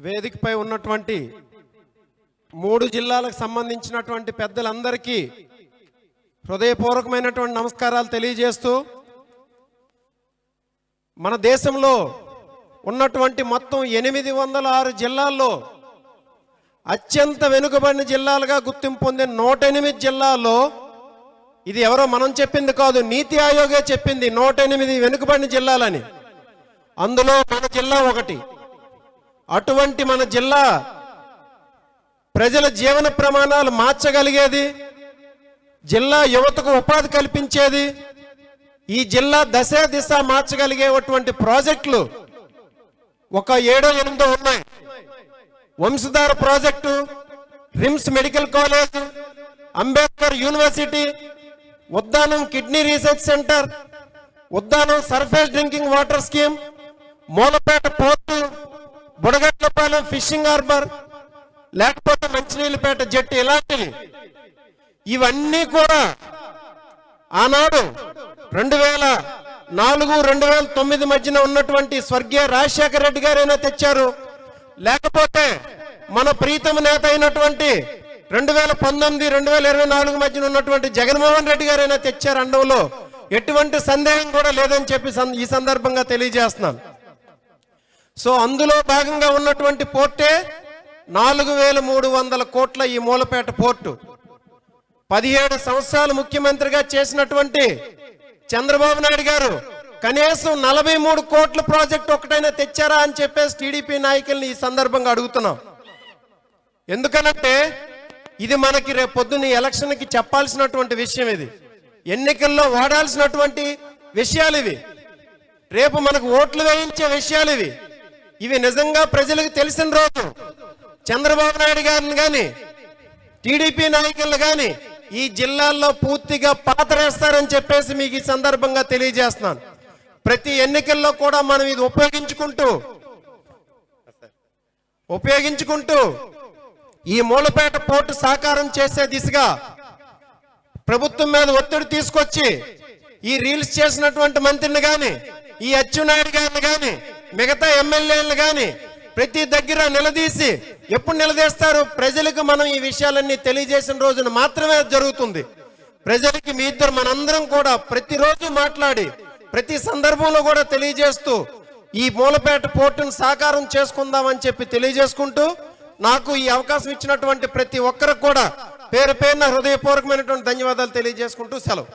వేదికపై ఉన్నటువంటి 3 జిల్లాలకు సంబంధించినటువంటి పెద్దలందరికీ హృదయపూర్వకమైనటువంటి నమస్కారాలు తెలియజేస్తూ మన దేశంలో ఉన్నటువంటి మొత్తం 806 జిల్లాల్లో అత్యంత వెనుకబడిన జిల్లాలుగా గుర్తింపు పొందిన 108 జిల్లాల్లో ఇది ఎవరో మనం చెప్పింది కాదు, నీతి ఆయోగే చెప్పింది 108 వెనుకబడిన జిల్లాలని. అందులో మన జిల్లా ఒకటి. అటువంటి మన జిల్లా ప్రజల జీవన ప్రమాణాలు మార్చగలిగేది, జిల్లా యువతకు ఉపాధి కల్పించేది, ఈ జిల్లా దశ దిశ మార్చగలిగేటువంటి ప్రాజెక్టులు ఒక 7-8 ఉన్నాయి. Vamsadhara project, RIMS medical college, Ambedkar university, Uddanam kidney research centre, Uddanam surface drinking water scheme, Moolapeta port, Budagatlapalem fishing harbour, లేకపోతే మంచినీళ్ళపేట జట్టు, ఇలాంటివి ఇవన్నీ కూడా ఆనాడు 2004-2009 మధ్యన ఉన్నటువంటి స్వర్గీయ రాజశేఖర రెడ్డి గారైనా తెచ్చారు, లేకపోతే మన ప్రీతమ నేత అయినటువంటి 2019-2024 మధ్యన ఉన్నటువంటి జగన్మోహన్ రెడ్డి గారైనా తెచ్చారు అండంలో ఎటువంటి సందేహం కూడా లేదని చెప్పి ఈ సందర్భంగా తెలియజేస్తున్నాను. సో అందులో భాగంగా ఉన్నటువంటి పోర్టే 4300 కోట్ల ఈ మూలపేట పోర్టు. 17 సంవత్సరాలు ముఖ్యమంత్రిగా చేసినటువంటి చంద్రబాబు నాయుడు గారు కనీసం 43 కోట్ల ప్రాజెక్టు ఒకటైనా తెచ్చారా అని చెప్పేసి టీడీపీ నాయకుల్ని ఈ సందర్భంగా అడుగుతున్నాం. ఎందుకనంటే ఇది మనకి రేపు పొద్దున్న ఎలక్షన్కి చెప్పాల్సినటువంటి విషయం, ఇది ఎన్నికల్లో వాడాల్సినటువంటి విషయాలు, ఇవి రేపు మనకు ఓట్లు వేయించే విషయాలు, ఇవి నిజంగా ప్రజలకు తెలిసిన రోజు చంద్రబాబు నాయుడు గారిని కానీ టీడీపీ నాయకులను కానీ ఈ జిల్లాల్లో పూర్తిగా పాతరేస్తారని చెప్పేసి మీకు ఈ సందర్భంగా తెలియజేస్తున్నాను. ప్రతి ఎన్నికల్లో కూడా మనం ఇది ఉపయోగించుకుంటూ ఈ మూలపేట పోర్టు సాకారం చేసే దిశగా ప్రభుత్వం మీద ఒత్తిడి తీసుకొచ్చి ఈ రీల్స్ చేసినటువంటి మంత్రిని కానీ, ఈ అచ్చెన్నాయుడు గారిని కానీ, మిగతా ఎమ్మెల్యేలను కానీ ప్రతి దగ్గర నిలదీసి, ఎప్పుడు నిలదీస్తారు? ప్రజలకు మనం ఈ విషయాలన్నీ తెలియజేసిన రోజున మాత్రమే జరుగుతుంది. ప్రజలకి మీ ఇద్దరు మనందరం కూడా ప్రతిరోజు మాట్లాడి ప్రతి సందర్భంలో కూడా తెలియజేస్తూ ఈ మూలపేట పోర్టును సాకారం చేసుకుందామని చెప్పి తెలియజేసుకుంటూ, నాకు ఈ అవకాశం ఇచ్చినటువంటి ప్రతి ఒక్కరికి కూడా పేరు పేరున హృదయపూర్వకమైనటువంటి ధన్యవాదాలు తెలియజేసుకుంటూ సెలవు.